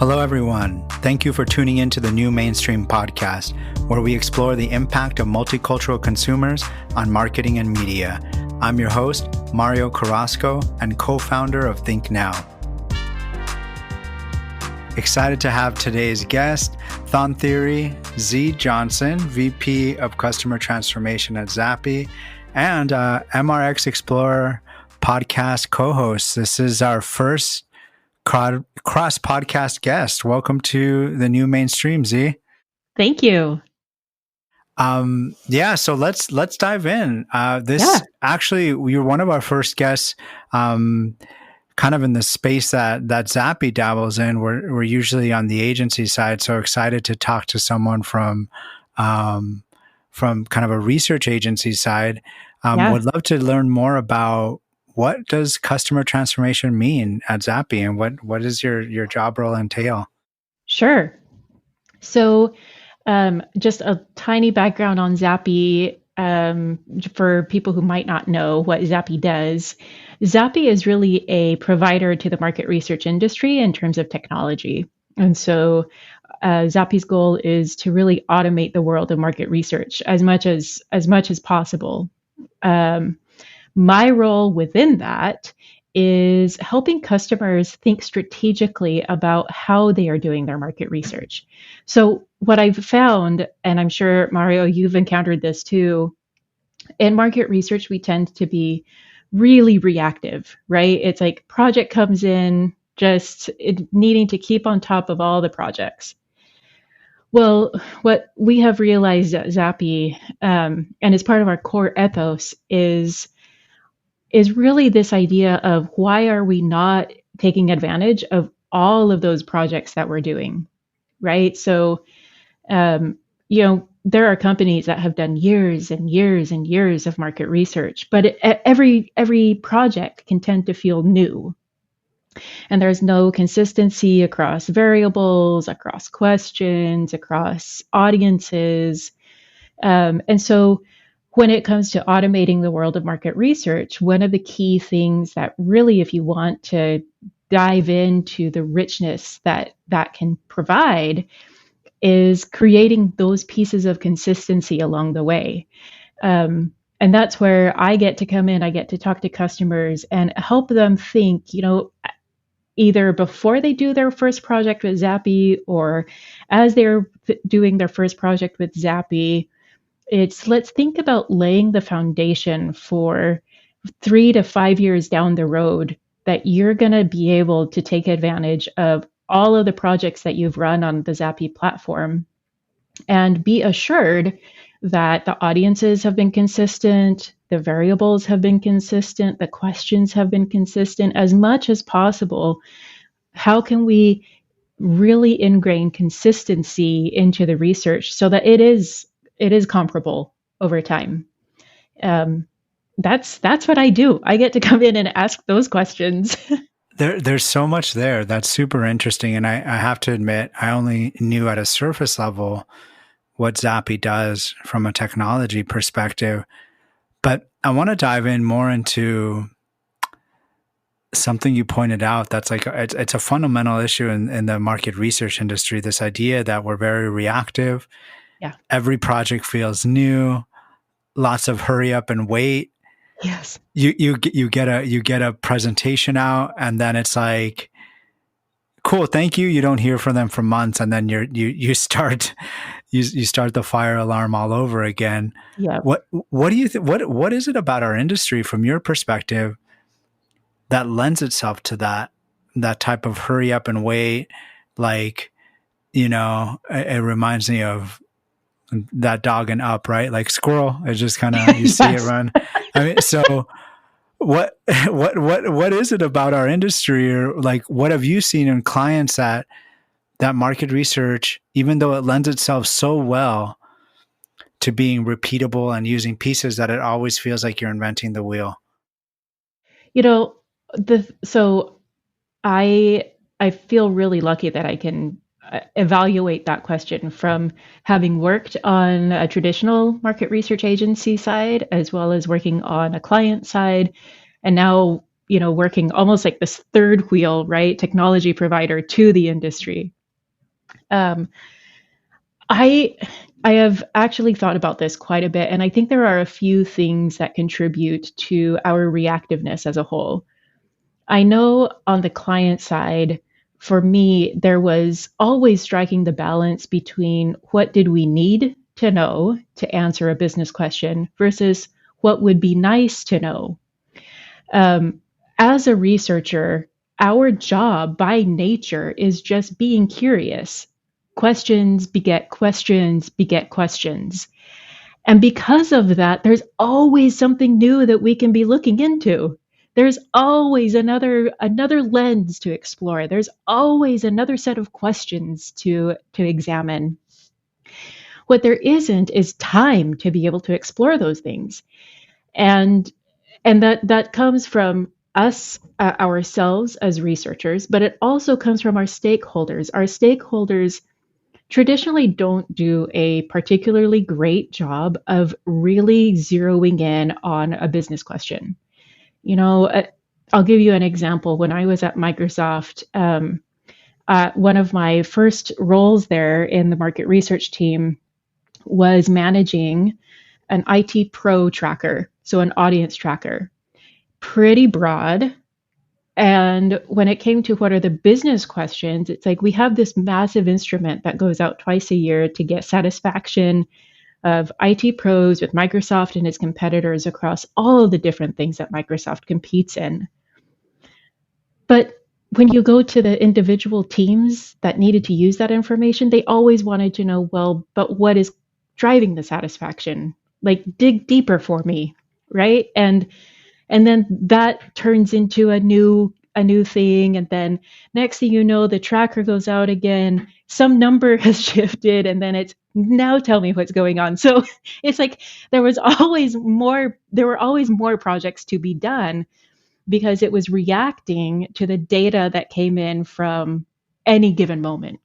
Hello, everyone. Thank you for tuning in to the New Mainstream podcast, where we explore the impact of multicultural consumers on marketing and media. I'm your host, Mario Carrasco, and co-founder of Think Now. Excited to have today's guest, Zontziry Z. Johnson, VP of Customer Transformation at Zappy, and MRX Explorer podcast co-host. This is our first cross podcast guest. Welcome to the New Mainstream, Z. Thank you. So let's dive in. Actually, you're one of our first guests, kind of in the space that Zappy dabbles in. We're usually on the agency side, so excited to talk to someone from kind of a research agency side. Would love to learn more about what does customer transformation mean at Zappy, and what does your job role entail? Sure. So just a tiny background on Zappy for people who might not know what Zappy does. Zappy is really a provider to the market research industry in terms of technology. And so Zappy's goal is to really automate the world of market research as much as possible. My role within that is helping customers think strategically about how they are doing their market research. So what I've found, and I'm sure, Mario, you've encountered this too, in market research, we tend to be really reactive, right? It's like project comes in, just needing to keep on top of all the projects. Well, what we have realized at Zappy, and as part of our core ethos, is really this idea of why are we not taking advantage of all of those projects that we're doing, right? So, there are companies that have done years and years and years of market research, but every project can tend to feel new. And there's no consistency across variables, across questions, across audiences. And so when it comes to automating the world of market research, one of the key things that really, if you want to dive into the richness that can provide, is creating those pieces of consistency along the way. And that's where I get to come in. I get to talk to customers and help them think, either before they do their first project with Zappy or as they're doing their first project with Zappy. Let's think about laying the foundation for 3 to 5 years down the road that you're going to be able to take advantage of all of the projects that you've run on the Zappy platform, and be assured that the audiences have been consistent, the variables have been consistent, the questions have been consistent as much as possible. How can we really ingrain consistency into the research so that it is comparable over time? That's what I do. I get to come in and ask those questions. There's so much there that's super interesting, and I have to admit, I only knew at a surface level what Zappy does from a technology perspective, but I want to dive in more into something you pointed out that's like it's a fundamental issue in the market research industry. This idea that we're very reactive. Yeah. Every project feels new. Lots of hurry up and wait. Yes. You get a presentation out, and then it's like, cool, thank you. You don't hear from them for months, and then you start the fire alarm all over again. Yeah. What do you think? What is it about our industry, from your perspective, that lends itself to that type of hurry up and wait? Like, it reminds me of that dog and Up, right? Like squirrel, it just kind of, you see it run. I mean, so what is it about our industry, or like, what have you seen in clients that market research, even though it lends itself so well to being repeatable and using pieces, that it always feels like you're inventing the wheel? So I feel really lucky that I can evaluate that question from having worked on a traditional market research agency side, as well as working on a client side, and now, working almost like this third wheel, right? Technology provider to the industry. Um, I I have actually thought about this quite a bit, and I think there are a few things that contribute to our reactiveness as a whole. I know on the client side, for me, there was always striking the balance between what did we need to know to answer a business question versus what would be nice to know. Um, as a researcher, our job by nature is just being curious. Questions beget questions beget questions. And because of that, there's always something new that we can be looking into. There's always another lens to explore. There's always another set of questions to examine. What there isn't is time to be able to explore those things. And that comes from us ourselves as researchers, but it also comes from our stakeholders. Our stakeholders traditionally don't do a particularly great job of really zeroing in on a business question. You know, I'll give you an example. When I was at Microsoft, one of my first roles there in the market research team was managing an IT pro tracker, so an audience tracker. Pretty broad. And when it came to what are the business questions, it's like we have this massive instrument that goes out twice a year to get satisfaction of IT pros with Microsoft and its competitors across all of the different things that Microsoft competes in. But when you go to the individual teams that needed to use that information, they always wanted to know, well, but what is driving the satisfaction? Like dig deeper for me, right? And then that turns into a new thing, and then next thing you know, the tracker goes out again, some number has shifted, and then it's now tell me what's going on. So it's like there were always more projects to be done because it was reacting to the data that came in from any given moment.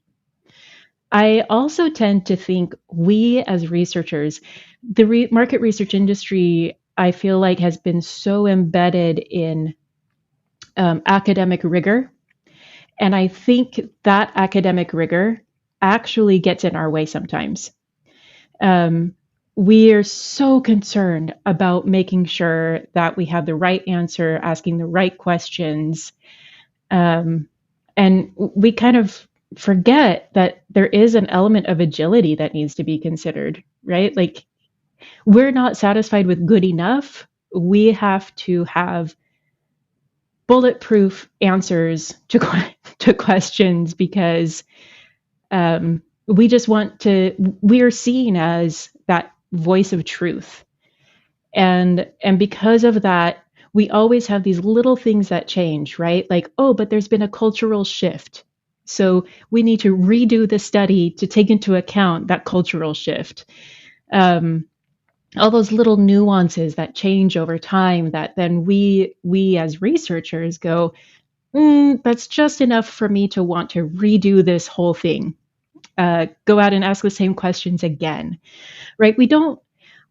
I also tend to think we as researchers, the market research industry, I feel like has been so embedded in academic rigor. And I think that academic rigor actually gets in our way sometimes. Um, we are so concerned about making sure that we have the right answer, asking the right questions. Um, and we kind of forget that there is an element of agility that needs to be considered, right? Like, we're not satisfied with good enough. We have to have bulletproof answers to to questions because we just want to. We're seen as that voice of truth, and because of that, we always have these little things that change, right? Like, oh, but there's been a cultural shift. So we need to redo the study to take into account that cultural shift. Um, all those little nuances that change over time that then we as researchers go, that's just enough for me to want to redo this whole thing. Go out and ask the same questions again, right? We don't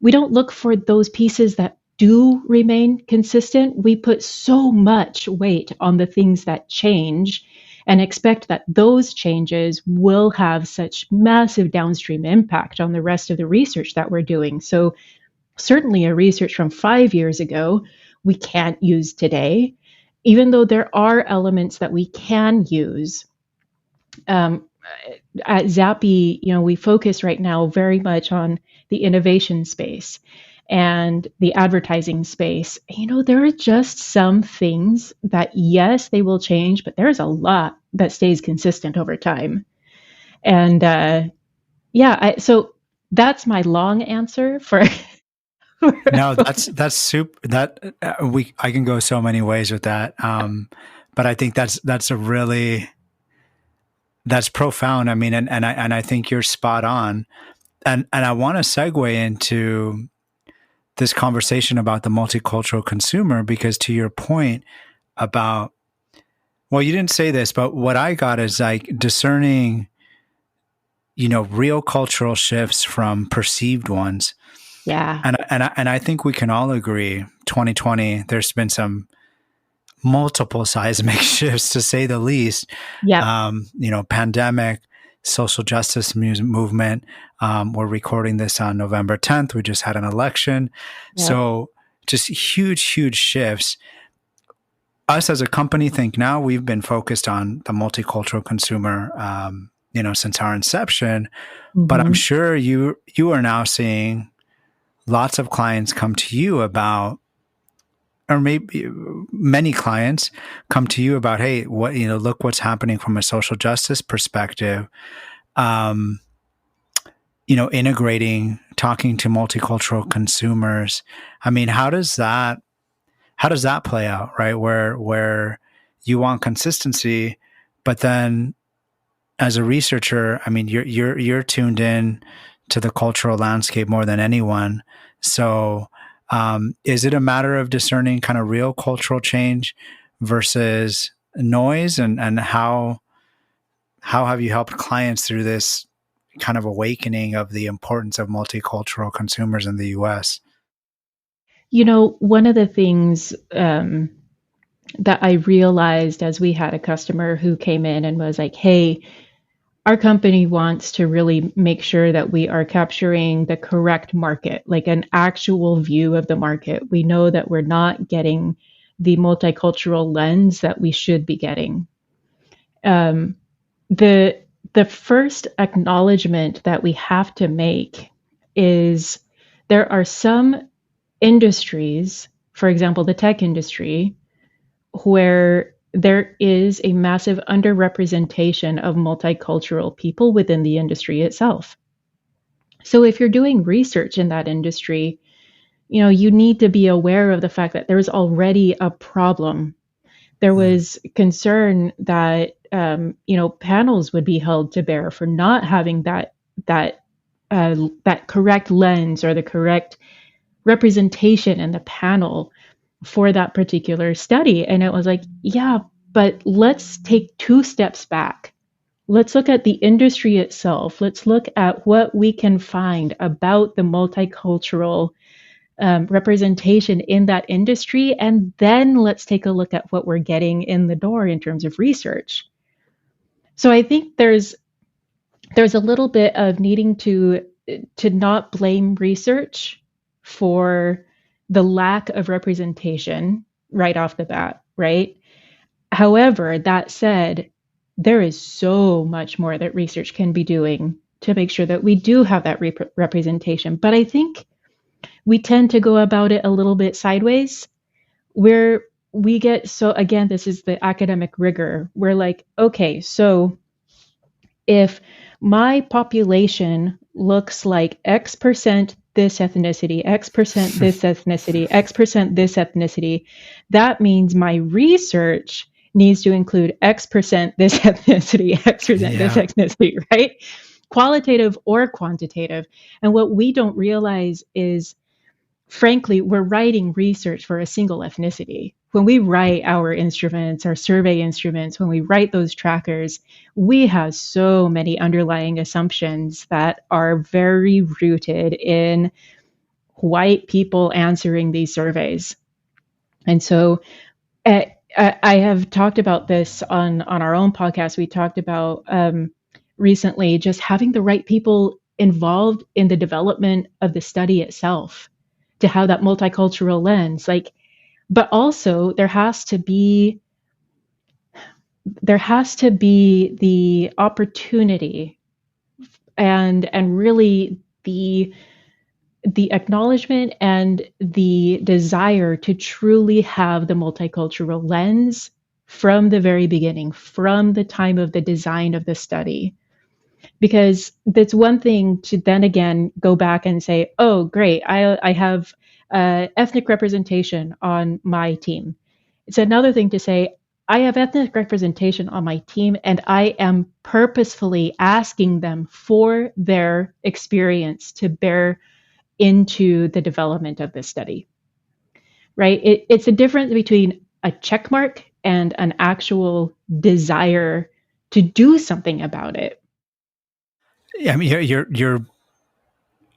look for those pieces that do remain consistent. We put so much weight on the things that change and expect that those changes will have such massive downstream impact on the rest of the research that we're doing. So certainly a research from 5 years ago we can't use today, even though there are elements that we can use. Um, at Zappy, we focus right now very much on the innovation space and the advertising space. There are just some things that, yes, they will change, but there's a lot that stays consistent over time. And so that's my long answer for. No, that's super. That I can go so many ways with that. But I think that's a really that's profound. I mean, and I think you're spot on. And I want to segue into this conversation about the multicultural consumer because to your point about, well, you didn't say this, but what I got is like discerning, real cultural shifts from perceived ones. Yeah. And I think we can all agree 2020, there's been some multiple seismic shifts, to say the least. Yep. Pandemic, social justice movement. We're recording this on November 10th. We just had an election. Yep. So just huge shifts. Us as a company think now we've been focused on the multicultural consumer, since our inception. But I'm Mm-hmm. sure you are now seeing lots of clients come to you about, or maybe many clients come to you about, hey, look what's happening from a social justice perspective. Integrating, talking to multicultural consumers. I mean, how does that play out, right? Where you want consistency, but then as a researcher, I mean, you're tuned in to the cultural landscape more than anyone. So, is it a matter of discerning kind of real cultural change versus noise, and how have you helped clients through this kind of awakening of the importance of multicultural consumers in the US? One of the things that I realized as we had a customer who came in and was like, hey, our company wants to really make sure that we are capturing the correct market, like an actual view of the market. We know that we're not getting the multicultural lens that we should be getting. Um, the the first acknowledgement that we have to make is there are some industries, for example, the tech industry, where there is a massive underrepresentation of multicultural people within the industry itself. So if you're doing research in that industry, you need to be aware of the fact that there's already a problem. There Mm. was concern that panels would be held to bear for not having that correct lens or the correct representation in the panel for that particular study. And it was like, yeah, but let's take two steps back. Let's look at the industry itself. Let's look at what we can find about the multicultural representation in that industry. And then let's take a look at what we're getting in the door in terms of research. So I think there's a little bit of needing to not blame research for the lack of representation right off the bat, right? However, that said, there is so much more that research can be doing to make sure that we do have that representation. But I think we tend to go about it a little bit sideways, where we get so, again, this is the academic rigor. We're like, okay, so if my population looks like X percent this ethnicity, X percent this ethnicity, X percent this ethnicity, that means my research needs to include X percent this ethnicity, X percent this Yeah. ethnicity, right? Qualitative or quantitative. And what we don't realize is, frankly, we're writing research for a single ethnicity. When we write our instruments, our survey instruments, when we write those trackers, we have so many underlying assumptions that are very rooted in white people answering these surveys. And so I have talked about this on our own podcast. We talked about recently just having the right people involved in the development of the study itself to have that multicultural lens. Like, but also there has to be the opportunity and really the acknowledgement and the desire to truly have the multicultural lens from the very beginning, from the time of the design of the study. Because that's one thing to then again go back and say, oh, great, I have ethnic representation on my team. It's another thing to say, I have ethnic representation on my team, and I am purposefully asking them for their experience to bear into the development of this study, right? It's a difference between a check mark and an actual desire to do something about it. Yeah, I mean, you're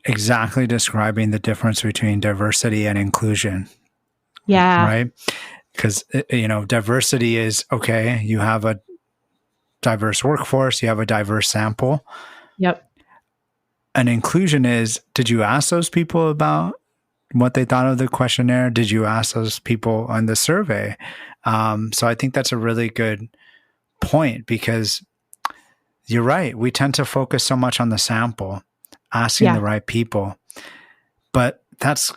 exactly describing the difference between diversity and inclusion, Yeah. right? because diversity is okay. You have a diverse workforce, you have a diverse sample. Yep. And inclusion is, did you ask those people about what they thought of the questionnaire? Did you ask those people on the survey? So I think that's a really good point, because you're right. We tend to focus so much on the sample, asking the Yeah. right people, but that's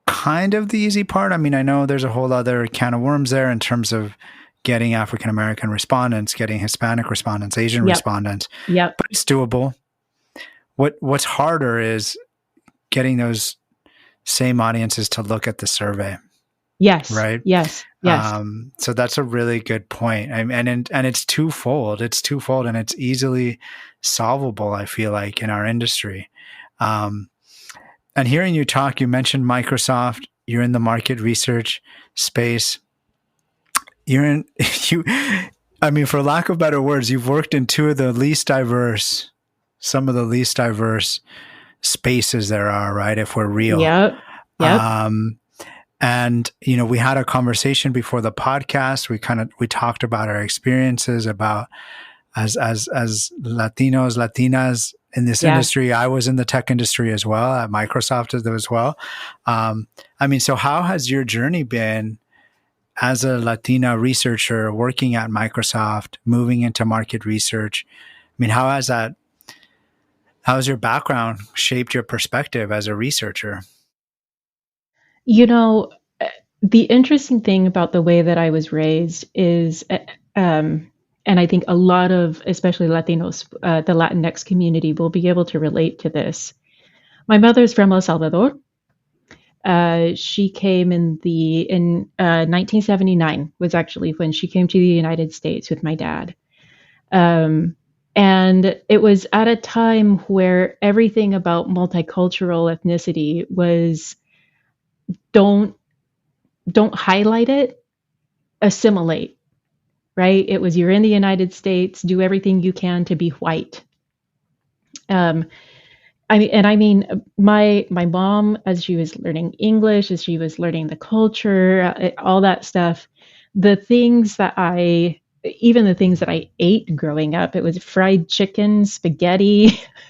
kind of the easy part. I mean, I know there's a whole other can of worms there in terms of getting African American respondents, getting Hispanic respondents, Asian Yep. respondents, Yep. but it's doable. What's harder is getting those same audiences to look at the survey, Yes. right? Yes. Yes. So that's a really good point. And it's twofold. It's twofold, and it's easily solvable, I feel like, in our industry. And hearing you talk, you mentioned Microsoft. You're in the market research space. You're in you. I mean, for lack of better words, you've worked in some of the least diverse spaces there are, right? If we're real. Yep. Yep. And we had a conversation before the podcast. We talked about our experiences, about as Latinos, Latinas in this Yeah. industry. I was in the tech industry as well, at Microsoft as well. I mean, so how has your journey been as a Latina researcher working at Microsoft, moving into market research? I mean, how has your background shaped your perspective as a researcher? You know, the interesting thing about the way that I was raised is, and I think a lot of, especially Latinos, the Latinx community will be able to relate to this. My mother's from El Salvador. She came in 1979 was actually when she came to the United States with my dad. Um, and it was at a time where everything about multicultural ethnicity was don't don't highlight it, assimilate, right? It was you're in the United States, do everything you can to be white. Um, I mean, my mom, as she was learning English, as she was learning the culture, all that stuff, the things that I, even the things that I ate growing up, it was fried chicken, spaghetti,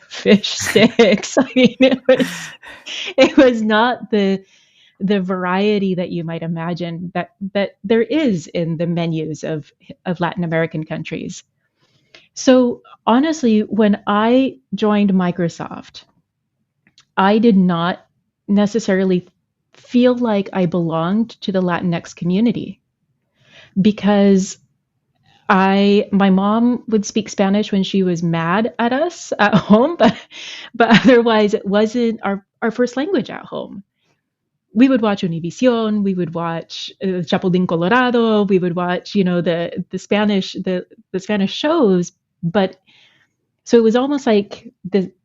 fish sticks. I mean, it was not the variety that you might imagine that there is in the menus of Latin American countries. So honestly, when I joined Microsoft, I did not necessarily feel like I belonged to the Latinx community because my mom would speak Spanish when she was mad at us at home, but otherwise it wasn't our first language at home. We would watch Univision, we would watch Chapulín Colorado, we would watch, the Spanish shows, but so it was almost like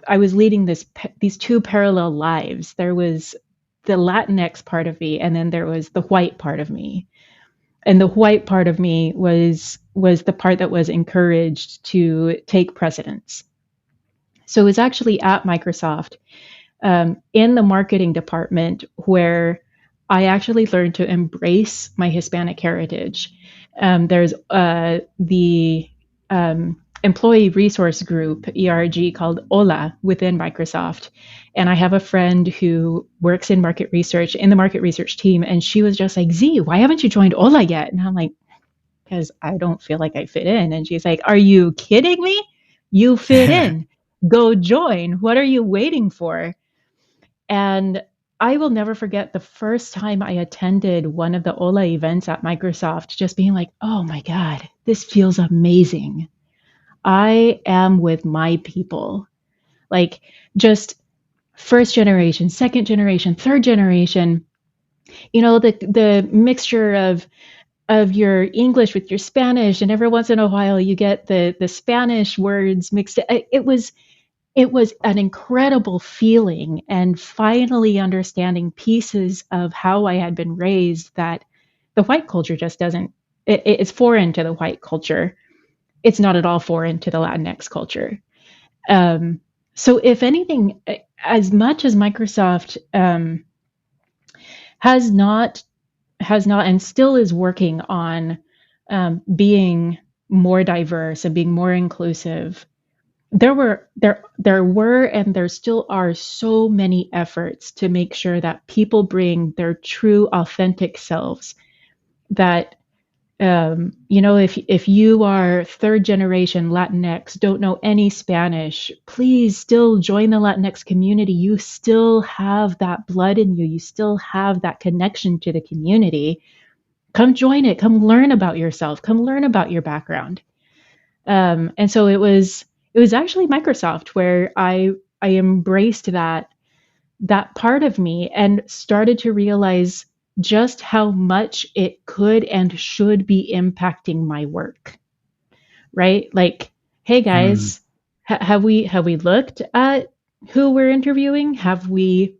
I was leading these two parallel lives. There was the Latinx part of me, and then there was the white part of me. And the white part of me was the part that was encouraged to take precedence. So it was actually at Microsoft, in the marketing department, where I actually learned to embrace my Hispanic heritage. There's the employee resource group, ERG, called OLA within Microsoft. And I have a friend who works in market research, in the market research team, and she was just like, Z, why haven't you joined OLA yet? And I'm like, because I don't feel like I fit in. And she's like, are you kidding me? You fit in. Go join. What are you waiting for? And I will never forget the first time I attended one of the OLA events at Microsoft, just being like, oh my God, this feels amazing. I am with my people. Like, just first generation, second generation, third generation, the mixture of your English with your Spanish, and every once in a while you get the Spanish words mixed. It was an incredible feeling, and finally understanding pieces of how I had been raised that the white culture just doesn't. It's foreign to the white culture. It's not at all foreign to the Latinx culture. Um, so, if anything, as much as Microsoft has not has not and still is working on being more diverse and being more inclusive. There were and there still are so many efforts to make sure that people bring their true authentic selves. That if you are third generation Latinx, don't know any Spanish, please still join the Latinx community. You still have that blood in you. You still have that connection to the community. Come join it. Come learn about yourself. Come learn about your background. And so it was actually Microsoft where I embraced that part of me and started to realize just how much it could and should be impacting my work. Right? Like, hey Mm. guys, have we looked at who we're interviewing? Have we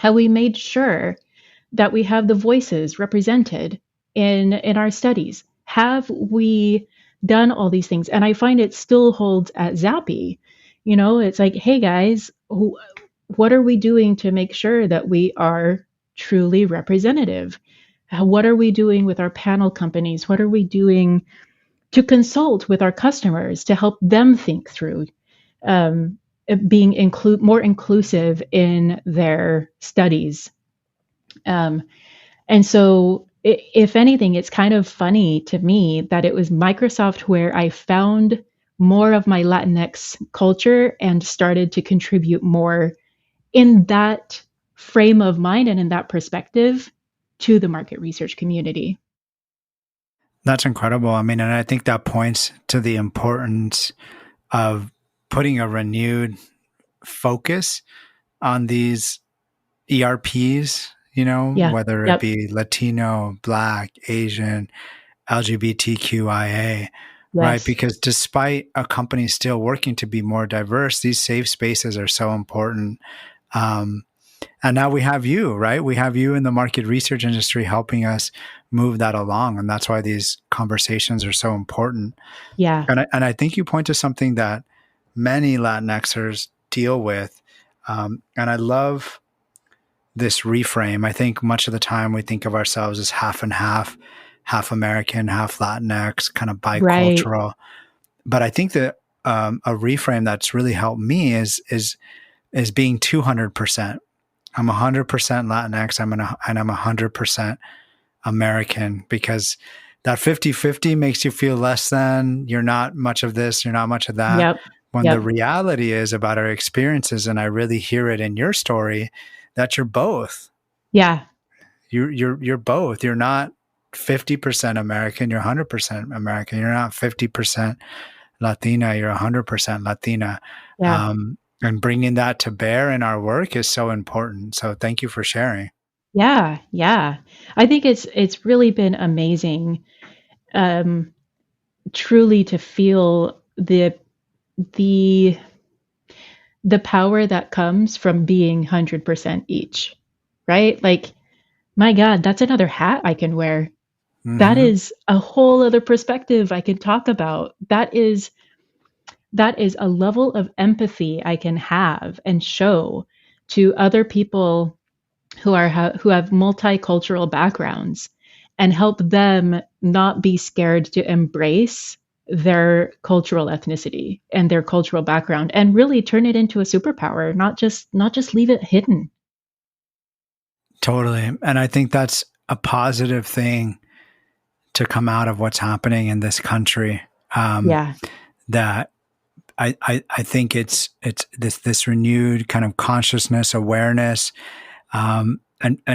made sure that we have the voices represented in our studies? Have we done all these things? And I find it still holds at Zappy. It's like, hey guys, what are we doing to make sure that we are truly representative? What are we doing with our panel companies? What are we doing to consult with our customers to help them think through um, being more inclusive in their studies? Um, and so, if anything, it's kind of funny to me that it was Microsoft where I found more of my Latinx culture and started to contribute more in that frame of mind and in that perspective to the market research community. That's incredible. I mean, and I think that points to the importance of putting a renewed focus on these ERPs, Yeah. whether it Yep. be Latino, Black, Asian, LGBTQIA, right? Yes. Because despite a company still working to be more diverse, these safe spaces are so important. Um, and now we have you, right? We have you in the market research industry helping us move that along. And that's why these conversations are so important. Yeah. And I think you point to something that many Latinxers deal with. And I love this reframe. I think much of the time we think of ourselves as half and half American, half Latinx, kind of Right. bicultural. But I think that a reframe that's really helped me is being 200%. I'm 100% Latinx. And I'm 100% American, because that 50-50 makes you feel less than. You're not much of this. You're not much of that. Yep. When the Yep. reality is about our experiences, and I really hear it in your story, that you're both. Yeah. You're both. You're not 50% American. You're 100% American. You're not 50% Latina. You're 100% Latina. Yeah. And bringing that to bear in our work is so important. So thank you for sharing. Yeah. Yeah. I think it's really been amazing, um, truly to feel the the power that comes from being 100% each. Right? Like, my God, that's another hat I can wear. That Mm-hmm. is a whole other perspective I can talk about. That is a level of empathy I can have and show to other people who have multicultural backgrounds, and help them not be scared to embrace their cultural ethnicity and their cultural background and really turn it into a superpower, not just leave it hidden. Totally. And I think that's a positive thing to come out of what's happening in this country. Yeah. That I think it's this renewed kind of consciousness, awareness, and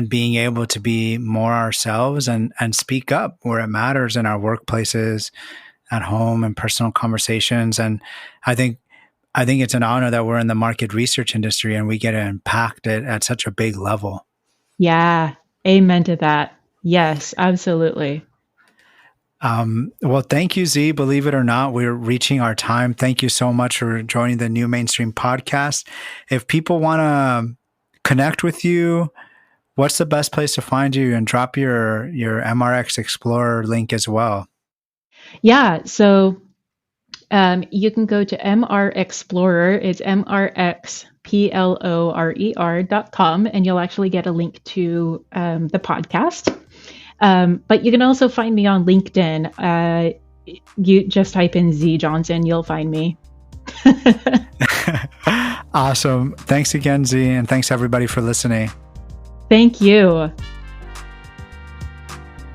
being able to be more ourselves and speak up where it matters in our workplaces, at home, and personal conversations. And I think I think it's an honor that we're in the market research industry and we get to impact it at such a big level. Yeah. Amen to that. Yes, absolutely. Well, thank you, Z. Believe it or not, we're reaching our time. Thank you so much for joining the New Mainstream podcast. If people want to connect with you, what's the best place to find you? And drop your MRX Explorer link as well. Yeah. So you can go to MR Explorer. It's mrxplorer.com, and you'll actually get a link to the podcast. But you can also find me on LinkedIn. You just type in Z Johnson, you'll find me. Awesome. Thanks again, Z, and thanks everybody for listening. Thank you.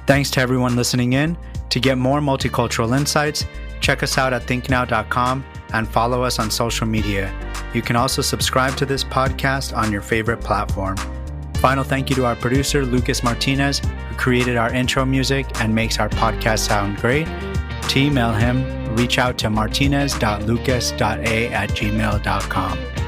Thanks to everyone listening in. To get more multicultural insights, check us out at thinknow.com and follow us on social media. You can also subscribe to this podcast on your favorite platform. Final thank you to our producer, Lucas Martinez, who created our intro music and makes our podcast sound great. To email him, reach out to martinez.lucas.a@gmail.com.